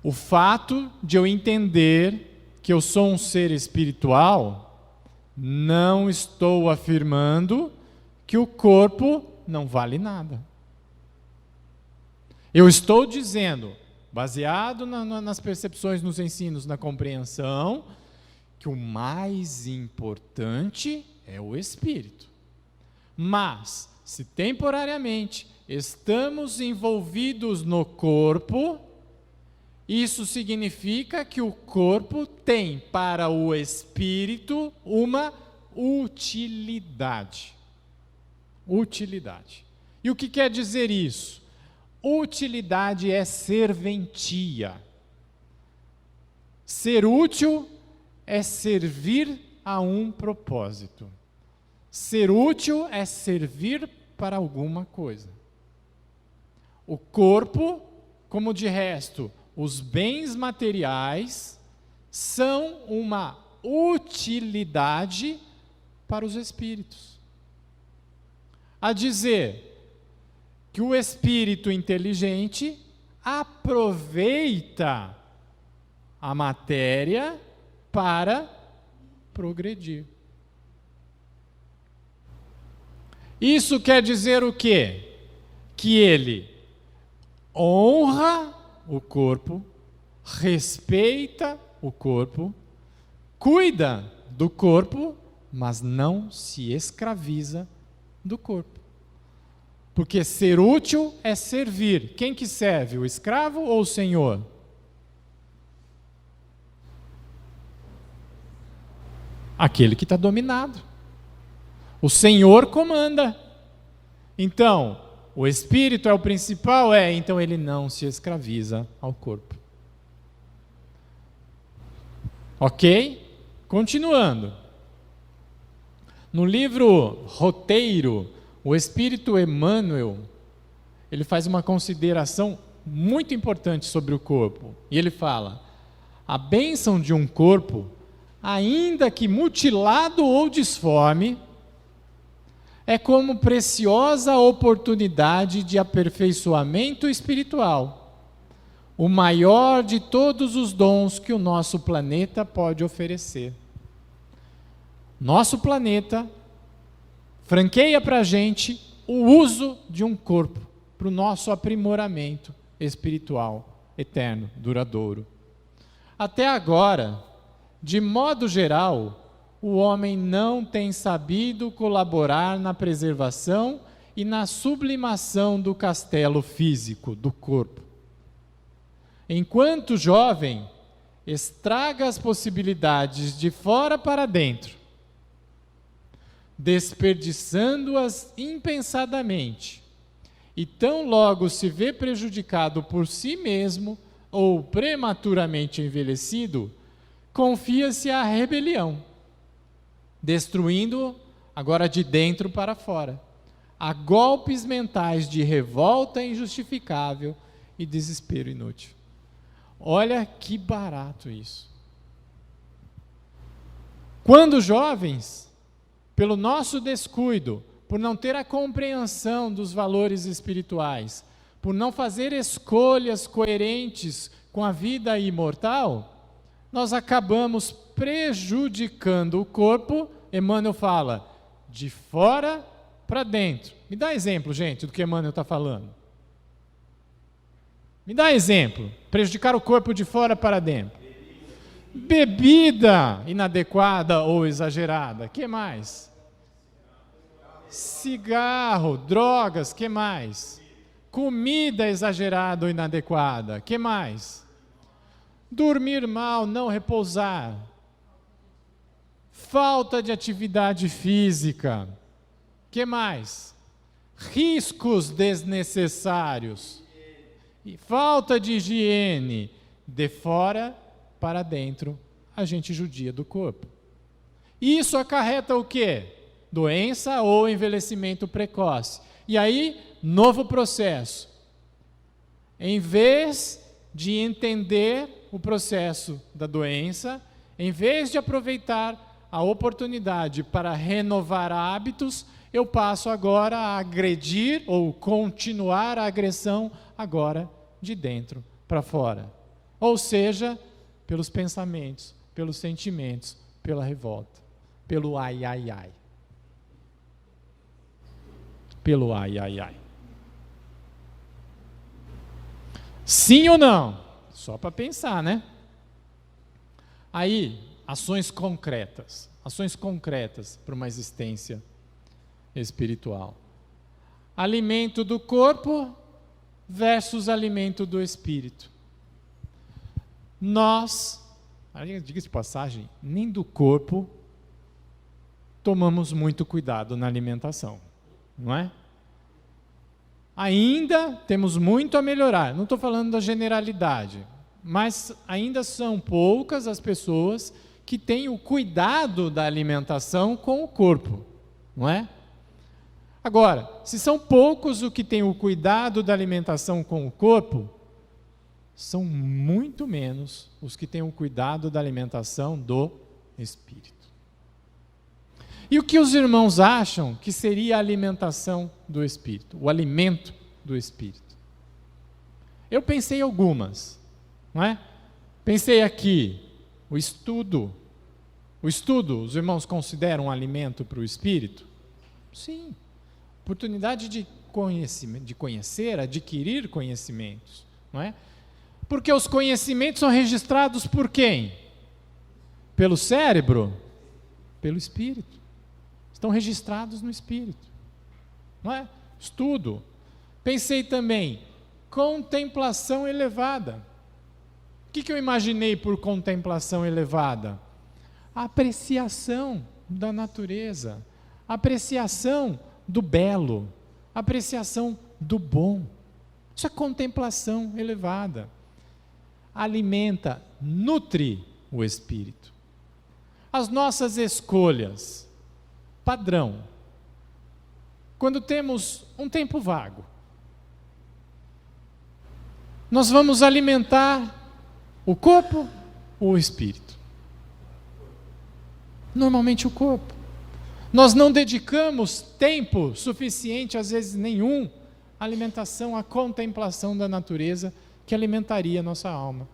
O fato de eu entender que eu sou um ser espiritual, não estou afirmando que o corpo não vale nada. Eu estou dizendo, baseado nas percepções, nos ensinos, na compreensão, que o mais importante é o espírito. Mas, se temporariamente estamos envolvidos no corpo, isso significa que o corpo tem para o espírito uma utilidade. Utilidade. E o que quer dizer isso? Utilidade é serventia. Ser útil é servir a um propósito. Ser útil é servir para alguma coisa. O corpo, como de resto, os bens materiais, são uma utilidade para os espíritos. A dizer que o espírito inteligente aproveita a matéria para progredir. Isso quer dizer o quê? Que ele honra o corpo, respeita o corpo, cuida do corpo, mas não se escraviza do corpo. Porque ser útil é servir. Quem que serve? O escravo ou o senhor? Aquele que está dominado. O senhor comanda. Então, o espírito é o principal? Então ele não se escraviza ao corpo. Ok? Continuando. No livro Roteiro, o Espírito Emmanuel, ele faz uma consideração muito importante sobre o corpo. E ele fala: a bênção de um corpo, ainda que mutilado ou disforme, é como preciosa oportunidade de aperfeiçoamento espiritual, o maior de todos os dons que o nosso planeta pode oferecer. Nosso planeta franqueia para a gente o uso de um corpo para o nosso aprimoramento espiritual, eterno, duradouro. Até agora, de modo geral, o homem não tem sabido colaborar na preservação e na sublimação do castelo físico, do corpo. Enquanto jovem, estraga as possibilidades de fora para dentro, desperdiçando-as impensadamente, e tão logo se vê prejudicado por si mesmo ou prematuramente envelhecido, confia-se à rebelião, destruindo-o agora de dentro para fora, a golpes mentais de revolta injustificável e desespero inútil. Olha que barato isso. Quando jovens, pelo nosso descuido, por não ter a compreensão dos valores espirituais, por não fazer escolhas coerentes com a vida imortal, nós acabamos prejudicando o corpo. Emmanuel fala, de fora para dentro. Me dá exemplo, gente, do que Emmanuel está falando. Me dá exemplo. Prejudicar o corpo de fora para dentro. Bebida inadequada ou exagerada. Que mais? Cigarro, drogas, que mais? Comida exagerada ou inadequada. Que mais? Dormir mal, não repousar. Falta de atividade física. Que mais? Riscos desnecessários. E falta de higiene. De fora para dentro, a gente judia do corpo. Isso acarreta o quê? Doença ou envelhecimento precoce. E aí, novo processo. Em vez de entender o processo da doença, em vez de aproveitar a oportunidade para renovar hábitos, eu passo agora a agredir ou continuar a agressão agora de dentro para fora. Ou seja, pelos pensamentos, pelos sentimentos, pela revolta, pelo ai, ai, ai. Pelo ai, ai, ai. Sim ou não? Só para pensar, né? Aí, ações concretas para uma existência espiritual. Alimento do corpo versus alimento do espírito. Nós, diga-se de passagem, nem do corpo tomamos muito cuidado na alimentação, não é? Ainda temos muito a melhorar. Não estou falando da generalidade, mas ainda são poucas as pessoas que têm o cuidado da alimentação com o corpo, não é? Agora, se são poucos os que têm o cuidado da alimentação com o corpo, são muito menos os que têm o cuidado da alimentação do espírito. E o que os irmãos acham que seria a alimentação do espírito, o alimento do espírito? Eu pensei algumas, não é? Pensei aqui, o estudo. O estudo, os irmãos consideram um alimento para o espírito? Sim. Oportunidade de conhecer, adquirir conhecimentos, não é? Porque os conhecimentos são registrados por quem? Pelo cérebro? Pelo espírito. Estão registrados no espírito, não é? Estudo. Pensei também, contemplação elevada. O que eu imaginei por contemplação elevada? A apreciação da natureza, a apreciação do belo, a apreciação do bom. Isso é contemplação elevada. Alimenta, nutre o espírito. As nossas escolhas, padrão. Quando temos um tempo vago, nós vamos alimentar o corpo ou o espírito? Normalmente o corpo. Nós não dedicamos tempo suficiente, às vezes nenhum, à alimentação, à contemplação da natureza que alimentaria a nossa alma.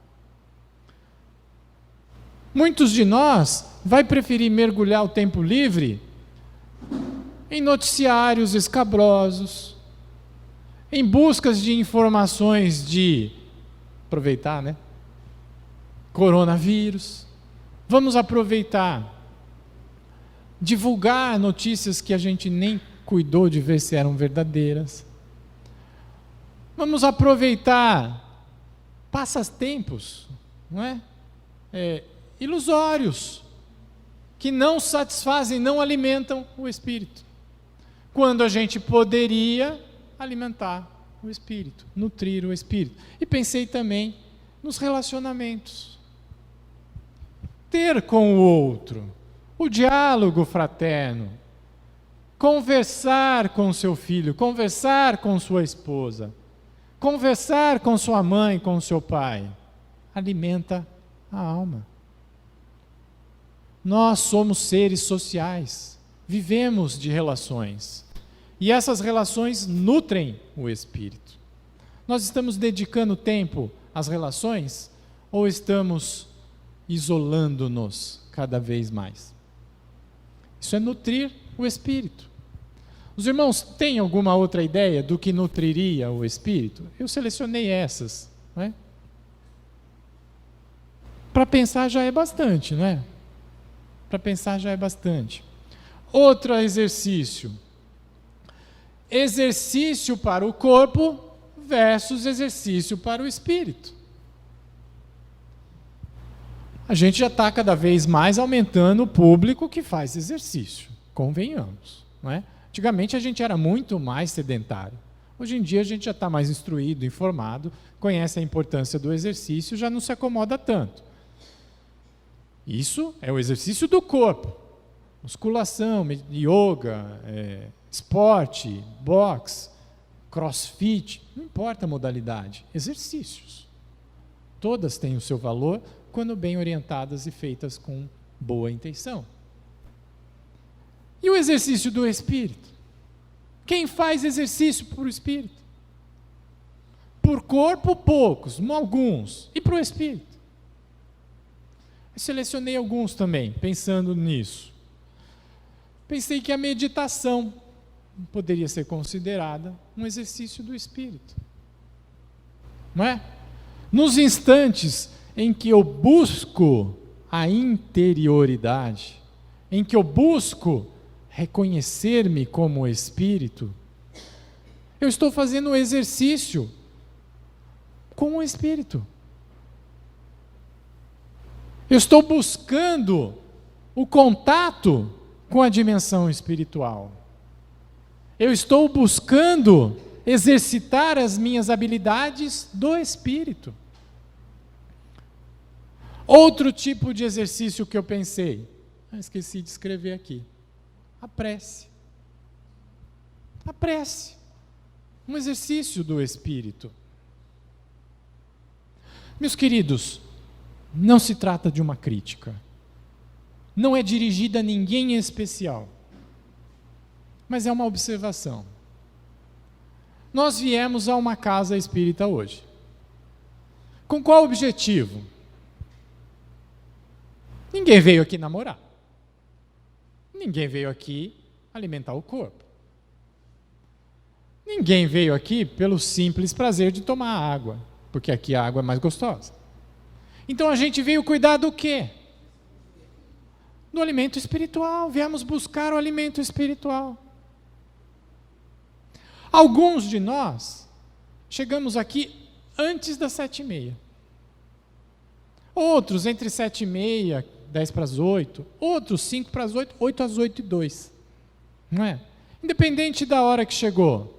Muitos de nós vai preferir mergulhar o tempo livre em noticiários escabrosos, em buscas de informações de aproveitar, né? Coronavírus. Vamos aproveitar, divulgar notícias que a gente nem cuidou de ver se eram verdadeiras. Vamos aproveitar passatempos, não é? Ilusórios, que não satisfazem, não alimentam o espírito. Quando a gente poderia alimentar o espírito, nutrir o espírito. E pensei também nos relacionamentos. Ter com o outro, o diálogo fraterno, conversar com seu filho, conversar com sua esposa, conversar com sua mãe, com seu pai, alimenta a alma. Nós somos seres sociais, vivemos de relações, e essas relações nutrem o espírito. Nós estamos dedicando tempo às relações ou estamos isolando-nos cada vez mais? Isso é nutrir o espírito. Os irmãos têm alguma outra ideia do que nutriria o espírito? Eu selecionei essas, não é? Para pensar já é bastante, não é? Para pensar já é bastante. Outro exercício. Exercício para o corpo versus exercício para o espírito. A gente já está cada vez mais aumentando o público que faz exercício, convenhamos, não é? Antigamente a gente era muito mais sedentário. Hoje em dia a gente já está mais instruído, informado, conhece a importância do exercício, já não se acomoda tanto. Isso é o exercício do corpo. Musculação, yoga, esporte, boxe, crossfit, não importa a modalidade, exercícios. Todas têm o seu valor quando bem orientadas e feitas com boa intenção. E o exercício do espírito? Quem faz exercício para o espírito? Por corpo, poucos, alguns. E para o espírito? Eu selecionei alguns também, pensando nisso. Pensei que a meditação poderia ser considerada um exercício do espírito. Não é? Nos instantes em que eu busco a interioridade, em que eu busco reconhecer-me como espírito, eu estou fazendo um exercício com o espírito. Eu estou buscando o contato com a dimensão espiritual. Eu estou buscando exercitar as minhas habilidades do espírito. Outro tipo de exercício que eu pensei, esqueci de escrever aqui, a prece. A prece, um exercício do espírito. Meus queridos, não se trata de uma crítica, não é dirigida a ninguém em especial, mas é uma observação. Nós viemos a uma casa espírita hoje. Com qual objetivo? Ninguém veio aqui namorar. Ninguém veio aqui alimentar o corpo. Ninguém veio aqui pelo simples prazer de tomar água, porque aqui a água é mais gostosa. Então a gente veio cuidar do quê? Do alimento espiritual. Viemos buscar o alimento espiritual. Alguns de nós chegamos aqui antes das 7h30. Outros entre 7h30, 10 para as 8. Outros 5 para as 8, 8 às 8h02. Não é? Independente da hora que chegou.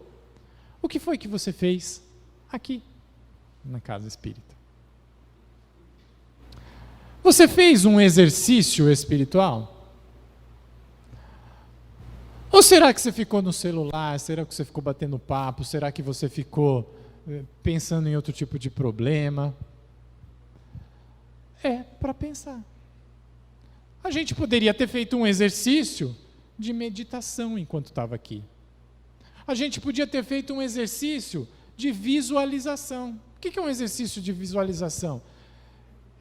O que foi que você fez aqui, na casa espírita? Você fez um exercício espiritual? Ou será que você ficou no celular? Será que você ficou batendo papo? Será que você ficou pensando em outro tipo de problema? É para pensar. A gente poderia ter feito um exercício de meditação enquanto estava aqui. A gente podia ter feito um exercício de visualização. O que é um exercício de visualização?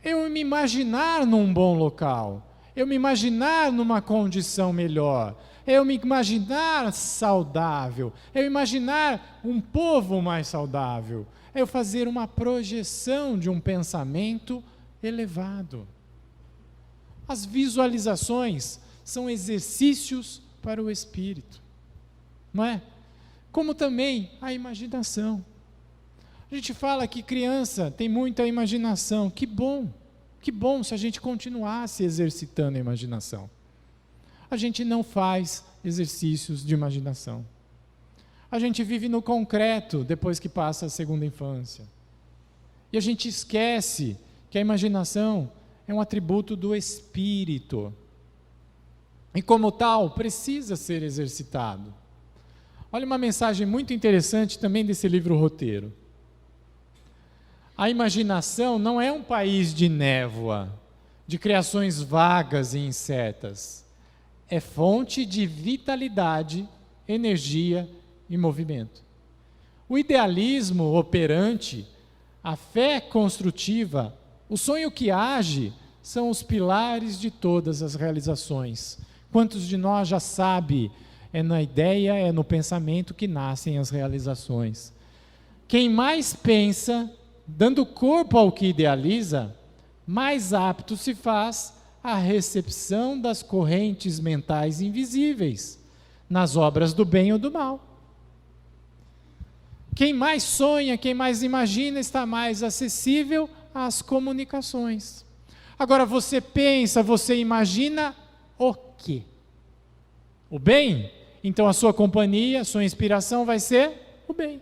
Eu me imaginar num bom local, eu me imaginar numa condição melhor, eu me imaginar saudável, eu imaginar um povo mais saudável, eu fazer uma projeção de um pensamento elevado. As visualizações são exercícios para o espírito, não é? Como também a imaginação. A gente fala que criança tem muita imaginação. Que bom se a gente continuasse exercitando a imaginação. A gente não faz exercícios de imaginação. A gente vive no concreto depois que passa a segunda infância. E a gente esquece que a imaginação é um atributo do espírito. E como tal, precisa ser exercitado. Olha uma mensagem muito interessante também desse livro Roteiro. A imaginação não é um país de névoa, de criações vagas e incertas. É fonte de vitalidade, energia e movimento. O idealismo operante, a fé construtiva, o sonho que age, são os pilares de todas as realizações. Quantos de nós já sabe, é na ideia, é no pensamento que nascem as realizações. Quem mais pensa, dando corpo ao que idealiza, mais apto se faz à recepção das correntes mentais invisíveis, nas obras do bem ou do mal. Quem mais sonha, quem mais imagina, está mais acessível às comunicações. Agora você pensa, você imagina o quê? O bem? Então a sua companhia, a sua inspiração vai ser o bem.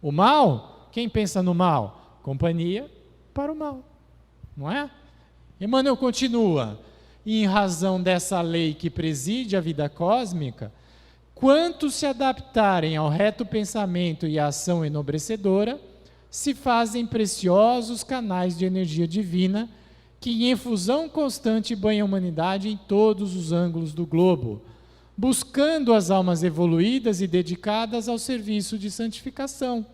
O mal? Quem pensa no mal? Companhia para o mal, não é? Emmanuel continua, e em razão dessa lei que preside a vida cósmica, quantos se adaptarem ao reto pensamento e à ação enobrecedora, se fazem preciosos canais de energia divina, que em efusão constante banha a humanidade em todos os ângulos do globo, buscando as almas evoluídas e dedicadas ao serviço de santificação,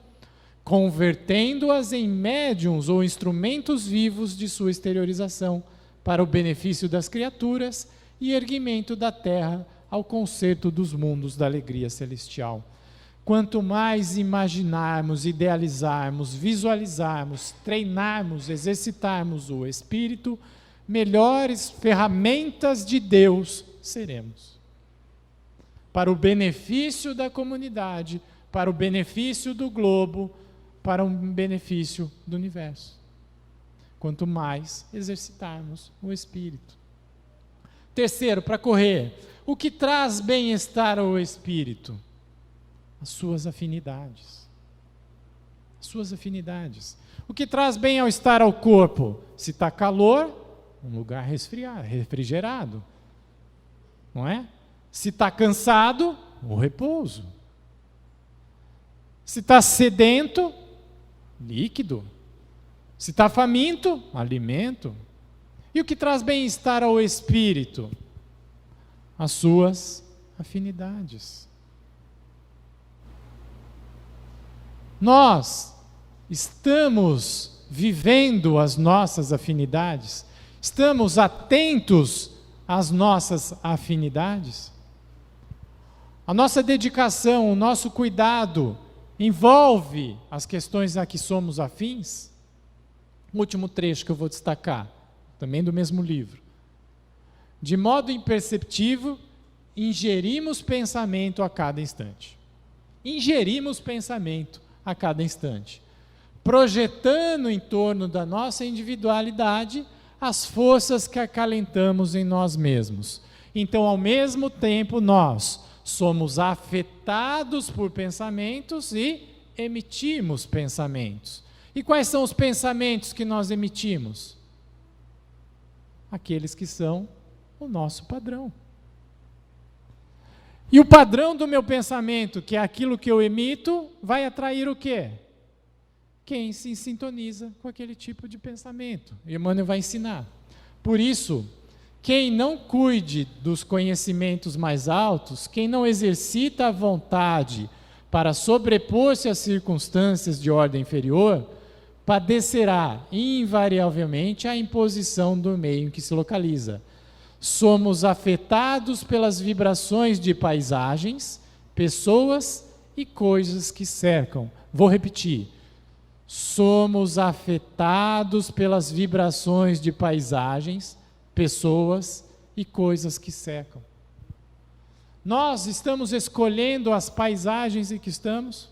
convertendo-as em médiuns ou instrumentos vivos de sua exteriorização, para o benefício das criaturas e erguimento da terra ao concerto dos mundos da alegria celestial. Quanto mais imaginarmos, idealizarmos, visualizarmos, treinarmos, exercitarmos o espírito, melhores ferramentas de Deus seremos. Para o benefício da comunidade, para o benefício do globo, para um benefício do universo. Quanto mais exercitarmos o espírito. Terceiro, para correr, o que traz bem-estar ao espírito? As suas afinidades. As suas afinidades. O que traz bem-estar ao corpo? Se está calor, um lugar refrigerado. Não é? Se está cansado, o repouso. Se está sedento, líquido. Se está faminto, alimento. E o que traz bem-estar ao espírito? As suas afinidades. Nós estamos vivendo as nossas afinidades? Estamos atentos às nossas afinidades? A nossa dedicação, o nosso cuidado envolve as questões a que somos afins? O último trecho que eu vou destacar, também do mesmo livro. De modo imperceptível, ingerimos pensamento a cada instante. Ingerimos pensamento a cada instante, projetando em torno da nossa individualidade as forças que acalentamos em nós mesmos. Então, ao mesmo tempo, nós somos afetados por pensamentos e emitimos pensamentos. E quais são os pensamentos que nós emitimos? Aqueles que são o nosso padrão. E o padrão do meu pensamento, que é aquilo que eu emito, vai atrair o quê? Quem se sintoniza com aquele tipo de pensamento. E Emmanuel vai ensinar. Por isso, quem não cuide dos conhecimentos mais altos, quem não exercita a vontade para sobrepor-se às circunstâncias de ordem inferior, padecerá invariavelmente a imposição do meio em que se localiza. Somos afetados pelas vibrações de paisagens, pessoas e coisas que cercam. Vou repetir. Somos afetados pelas vibrações de paisagens, pessoas e coisas que cercam. Nós estamos escolhendo as paisagens em que estamos?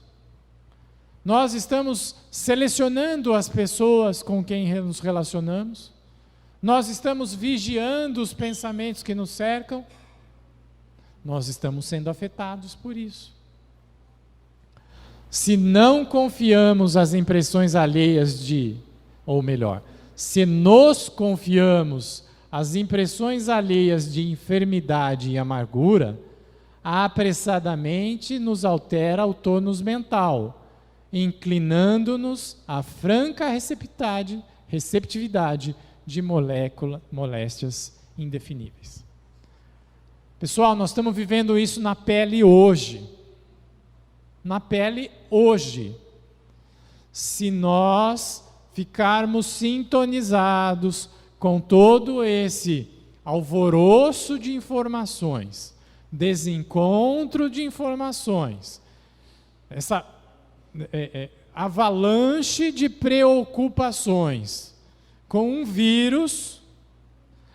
Nós estamos selecionando as pessoas com quem nos relacionamos? Nós estamos vigiando os pensamentos que nos cercam? Nós estamos sendo afetados por isso. Se não confiamos às impressões alheias ou melhor, se nos confiamos às impressões alheias de enfermidade e amargura, apressadamente nos altera o tônus mental, inclinando-nos à franca receptividade de moléstias indefiníveis. Pessoal, nós estamos vivendo isso na pele hoje. Na pele hoje. Se nós ficarmos sintonizados com todo esse alvoroço de informações, desencontro de informações, essa avalanche de preocupações com um vírus,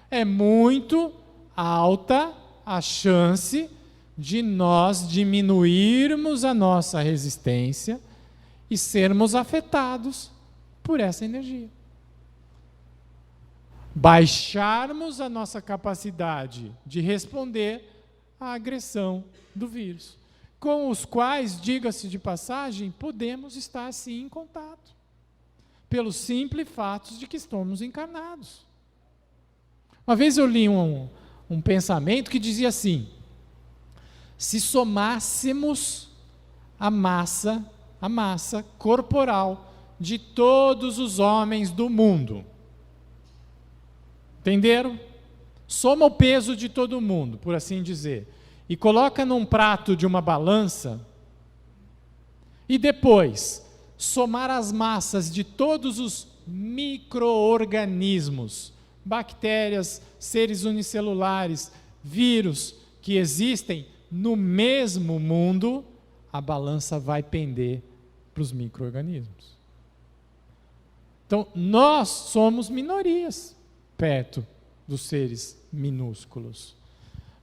é muito alta a chance de nós diminuirmos a nossa resistência e sermos afetados por essa energia. Baixarmos a nossa capacidade de responder à agressão do vírus, com os quais, diga-se de passagem, podemos estar sim em contato, pelos simples fatos de que estamos encarnados. Uma vez eu li um pensamento que dizia assim: se somássemos a massa corporal de todos os homens do mundo, entenderam? Soma o peso de todo mundo, por assim dizer, e coloca num prato de uma balança, e depois somar as massas de todos os micro-organismos, bactérias, seres unicelulares, vírus que existem no mesmo mundo, a balança vai pender para os micro-organismos. Então, nós somos minorias perto dos seres minúsculos.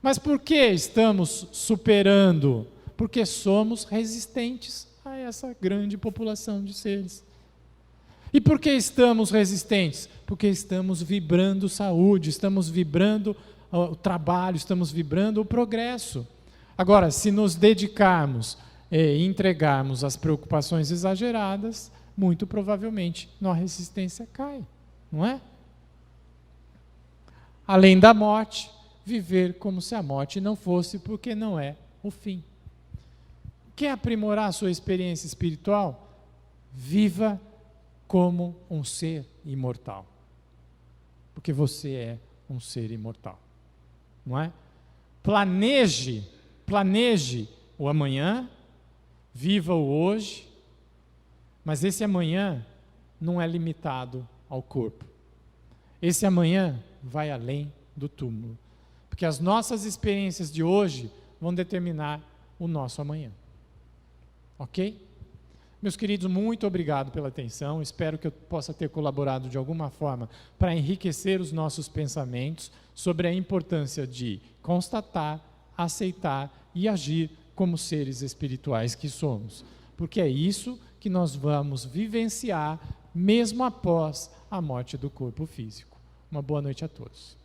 Mas por que estamos superando? Porque somos resistentes a essa grande população de seres. E por que estamos resistentes? Porque estamos vibrando saúde, estamos vibrando o trabalho, estamos vibrando o progresso. Agora, se nos dedicarmos entregarmos as preocupações exageradas, muito provavelmente nossa resistência cai, não é? Além da morte, viver como se a morte não fosse, porque não é o fim. Quer aprimorar a sua experiência espiritual? Viva como um ser imortal. Porque você é um ser imortal, não é? Planeje o amanhã, viva o hoje, mas esse amanhã não é limitado ao corpo. Esse amanhã vai além do túmulo, porque as nossas experiências de hoje vão determinar o nosso amanhã. Ok? Meus queridos, muito obrigado pela atenção. Espero que eu possa ter colaborado de alguma forma para enriquecer os nossos pensamentos sobre a importância de constatar, aceitar e agir como seres espirituais que somos. Porque é isso que nós vamos vivenciar mesmo após a morte do corpo físico. Uma boa noite a todos.